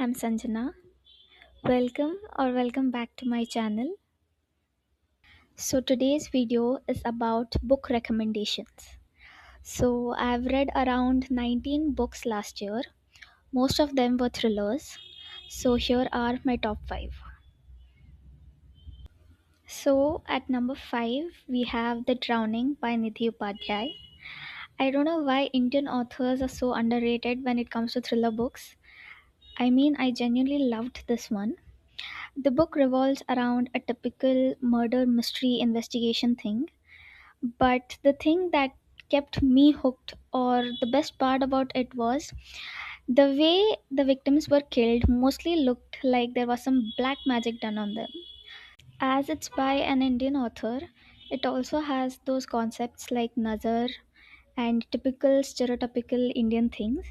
I'm Sanjana. Welcome back to my channel. So today's video is about book recommendations. So I've read around 19 books last year. Most of them were thrillers. So here are my top 5. So at number 5 we have The Drowning by Nidhi Upadhyay. I don't know why Indian authors are so underrated when it comes to thriller books. I mean, I genuinely loved this one. The book revolves around a typical murder mystery investigation thing, but the thing that kept me hooked, or the best part about it, was the way the victims were killed mostly looked like there was some black magic done on them. As it's by an Indian author, it also has those concepts like nazar and typical stereotypical Indian things.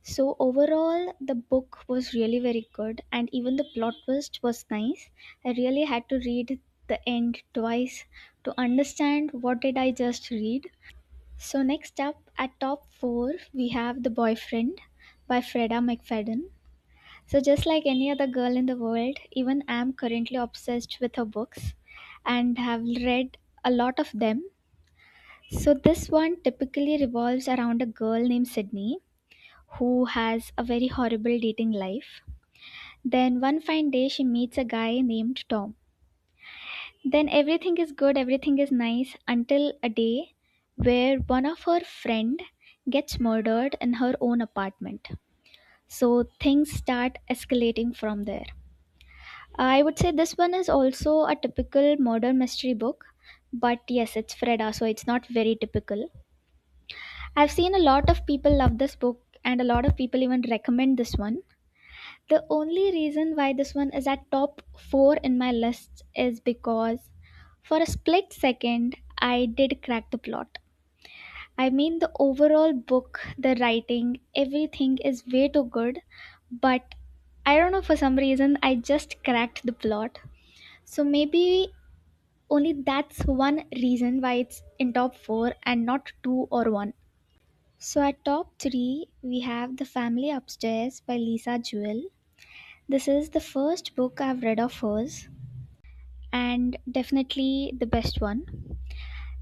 So overall, the book was really very good, and even the plot twist was nice. I really had to read the end twice to understand what did I just read. So next up, at top 4, we have The Boyfriend by Freda McFadden. So just like any other girl in the world, even I'm currently obsessed with her books and have read a lot of them. So this one typically revolves around a girl named Sydney who has a very horrible dating life. Then one fine day she meets a guy named Tom. Then everything is good, everything is nice until a day where one of her friend gets murdered in her own apartment. So things start escalating from there. I would say this one is also a typical murder mystery book, but yes, it's Freda, so it's not very typical. I've seen a lot of people love this book and a lot of people even recommend this one. The only reason why this one is at top 4 in my list is because for a split second I did crack the plot. I mean, the overall book, the writing, everything is way too good, but I don't know, for some reason I just cracked the plot. So maybe only that's one reason why it's in top 4 and not 2 or 1. So at top 3 we have The Family Upstairs by Lisa Jewell. This is the first book I've read of hers, and definitely the best one.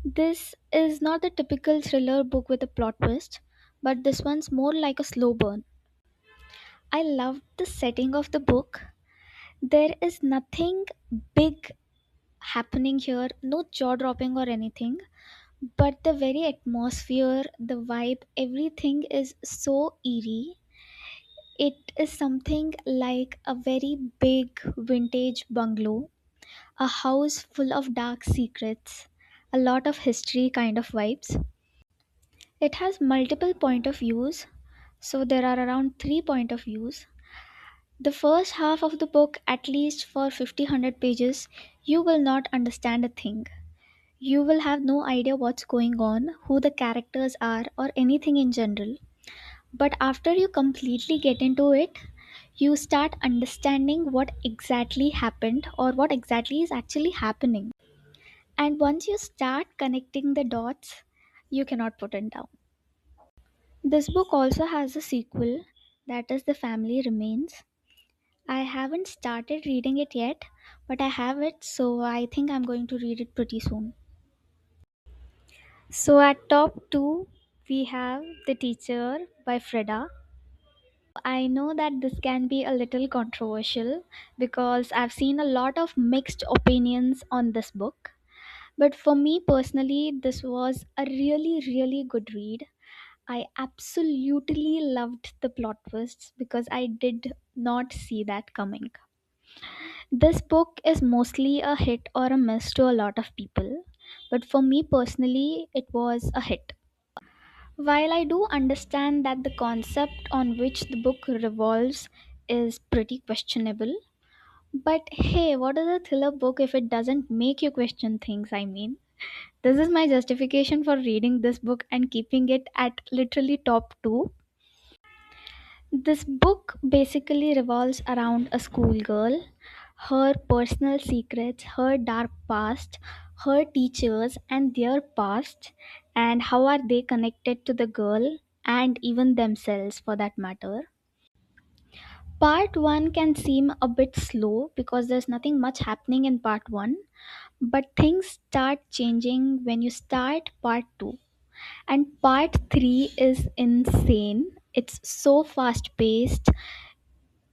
This is not the typical thriller book with a plot twist, but this one's more like a slow burn. I loved the setting of the book. There is nothing big happening here, no jaw dropping or anything, but the very atmosphere, the vibe, everything is so eerie. It is something like a very big vintage bungalow, a house full of dark secrets, a lot of history kind of vibes. It has multiple point of views, so there are around 3 point of views. The first half of the book, at least for 50 100 pages, you will not understand a thing. You will have no idea what's going on, who the characters are, or anything in general. But after you completely get into it, you start understanding what exactly happened or what exactly is actually happening. And once you start connecting the dots, you cannot put it down. This book also has a sequel, that is The Family Remains. I haven't started reading it yet, but I have it, so I think I'm going to read it pretty soon. So at top 2, we have The Teacher by Freda. I know that this can be a little controversial because I've seen a lot of mixed opinions on this book. But for me personally, this was a really, really good read. I absolutely loved the plot twists because I did not see that coming. This book is mostly a hit or a miss to a lot of people, but for me personally, it was a hit. While I do understand that the concept on which the book revolves is pretty questionable, but hey, what is a thriller book if it doesn't make you question things? I mean, this is my justification for reading this book and keeping it at literally top 2. This book basically revolves around a schoolgirl, her personal secrets, her dark past, her teachers and their past, and how are they connected to the girl and even themselves for that matter. Part 1 can seem a bit slow because there's nothing much happening in part 1, but things start changing when you start part 2. And part 3 is insane. It's so fast paced,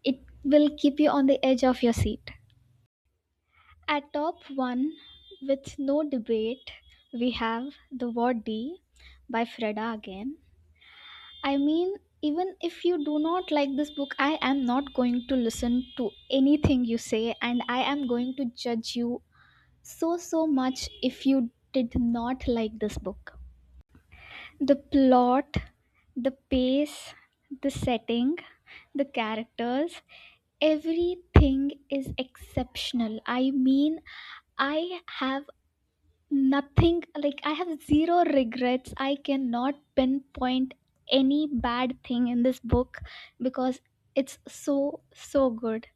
it will keep you on the edge of your seat. At top 1, with no debate, we have The Word D by Freda again. I mean, even if you do not like this book, I am not going to listen to anything you say, and I am going to judge you so much if you did not like this book. The plot, the pace, the setting, the characters, everything is exceptional. I mean, I have nothing, like, I have zero regrets. I cannot pinpoint any bad thing in this book because it's so good.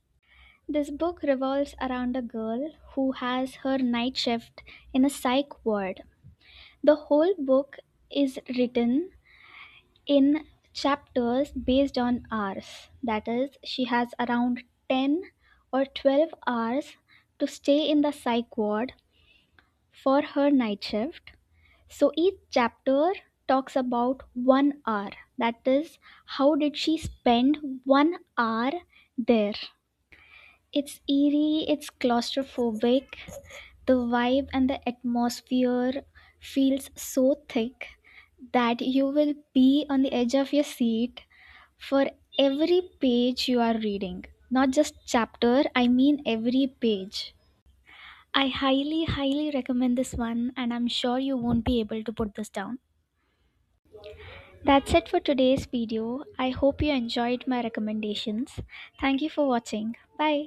This book revolves around a girl who has her night shift in a psych ward. The whole book is written in chapters based on hours. That is, she has around 10 or 12 hours to stay in the psych ward for her night shift. So each chapter talks about 1 hour. That is, how did she spend 1 hour there? It's eerie, it's claustrophobic. The vibe and the atmosphere feels so thick that you will be on the edge of your seat for every page you are reading. Not just chapter, I mean every page. I highly recommend this one, and I'm sure you won't be able to put this down. That's it for today's video. I hope you enjoyed my recommendations. Thank you for watching. Bye.